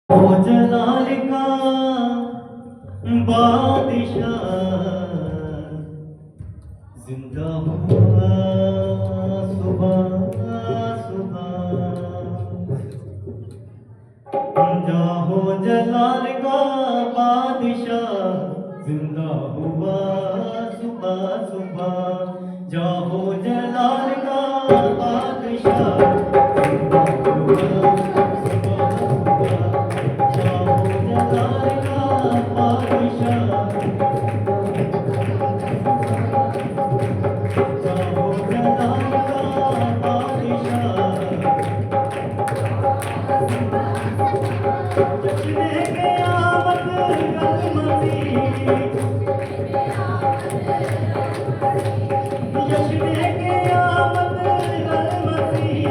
ओ जलाल का बादशाह जिंदा हुआ सुबह सुबह। जाहो जलाल का बादशाह जिंदा हुआ सुबह सुबह। जाहो जलाल का बादशाह जिंदा हुआ सुबह सुबह। जाहो जलाल का बादशाह जाहो जलाल का बादशाह। जश्न क़यामत अलमसीह जश्न क़यामत अलमसीह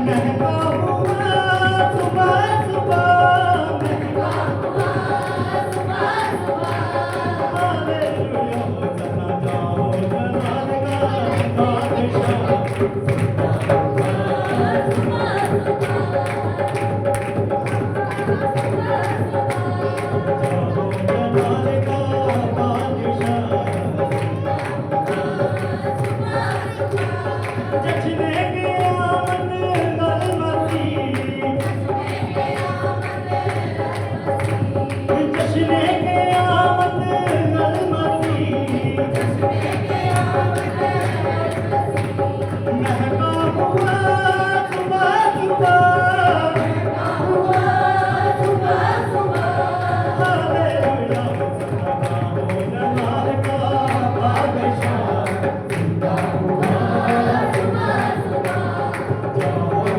महका हुआ सुबह सुबह हालेलुया होता जाओ जलाल का बादशाह जाओ जलाल का बादशाह। जश्न क़यामत अलमसीह जश्न क़यामत अलमसीह महका हुआ सुबह सुबह हालेलुया होता जाओ जलाल का बादशाह। जाओ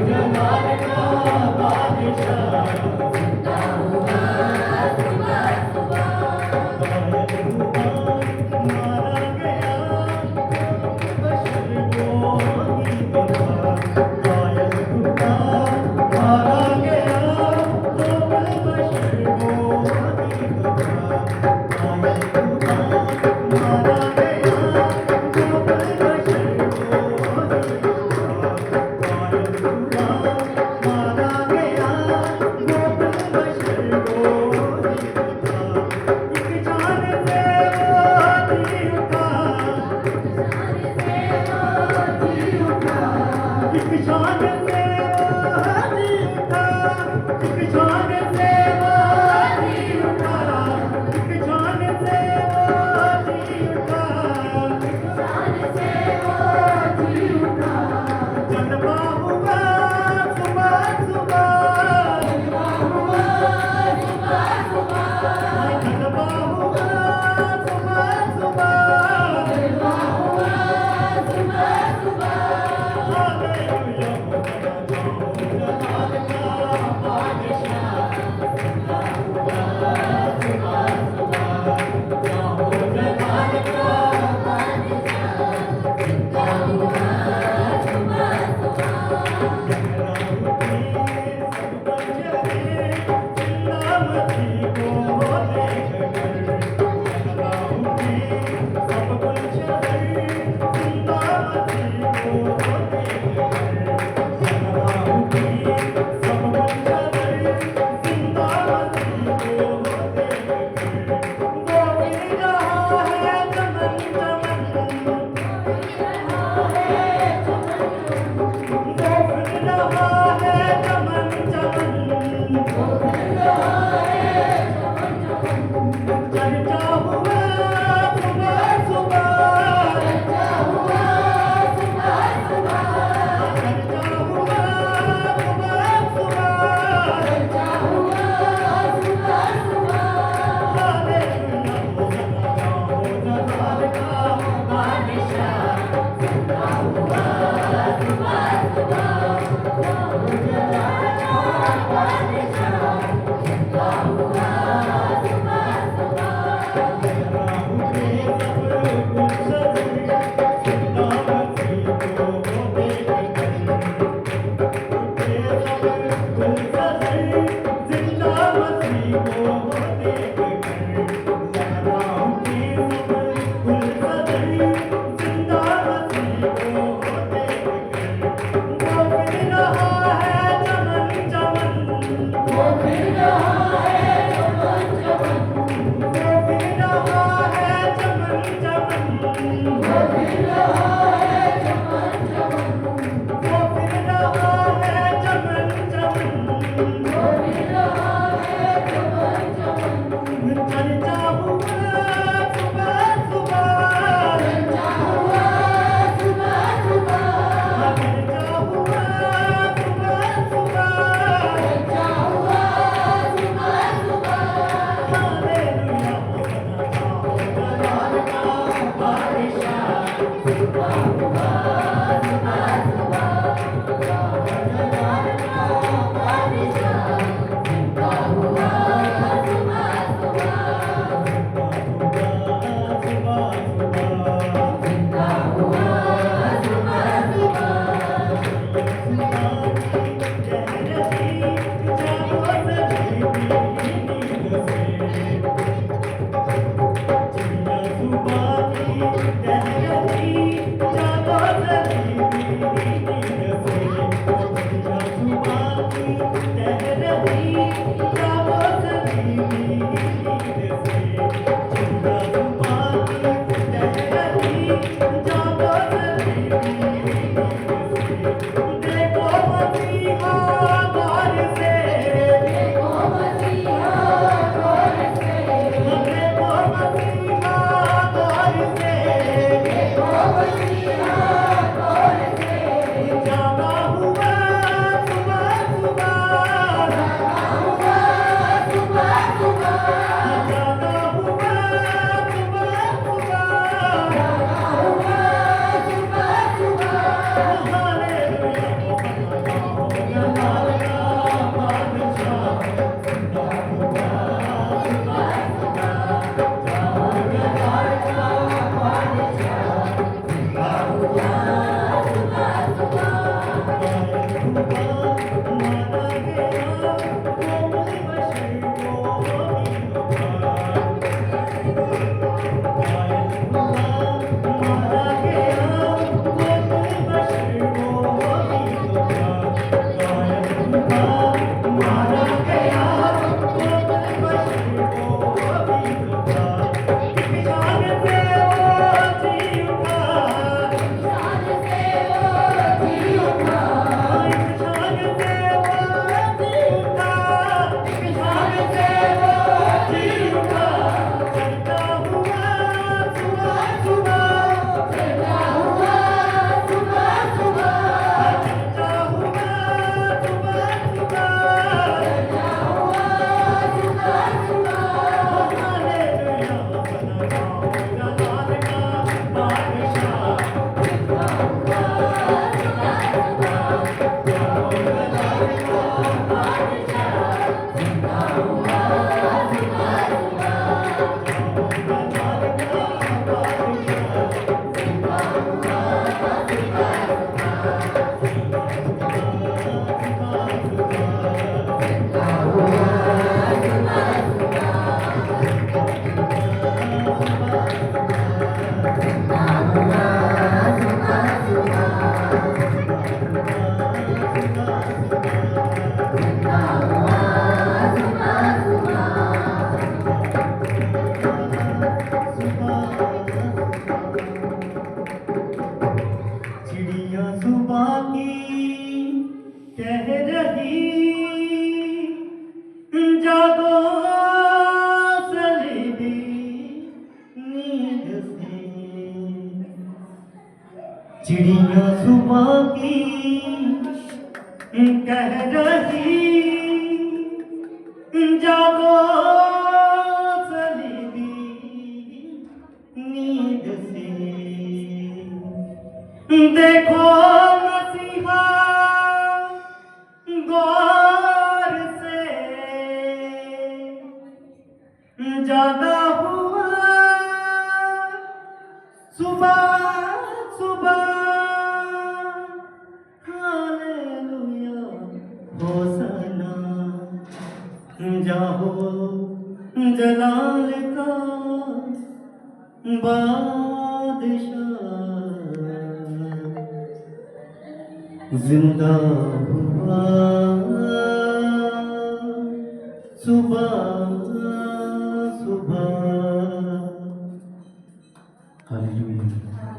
जलाल का बादशाह। मारा गया बशर को ही दफा। कायल खुदा मारा गया तो बशर को ही दफा। कायल खुदा मारा गया तो बशर को ही दफा। कायल खुदा मारा गया तो बशर को ही दफा। एक जान से वो जी उठा एक जान से वो जी उठा। एक जान से वो जी उठा। एक जान से वो जी उठा। जलवा हुआ सुबह सुबह जलवा हुआ सुबह सुबह हालेलुया होता चिड़िया सुबह की कह रही जागो सलीबी नींद से। चिड़िया सुबह की कह रही जागो सलीबी नींद से। देखो मसीहा गौर से जागा हुआ सुबह सुबह। हालेलुया होसना जाहो जलाल का बादशाह जिंदा हुआ सुबह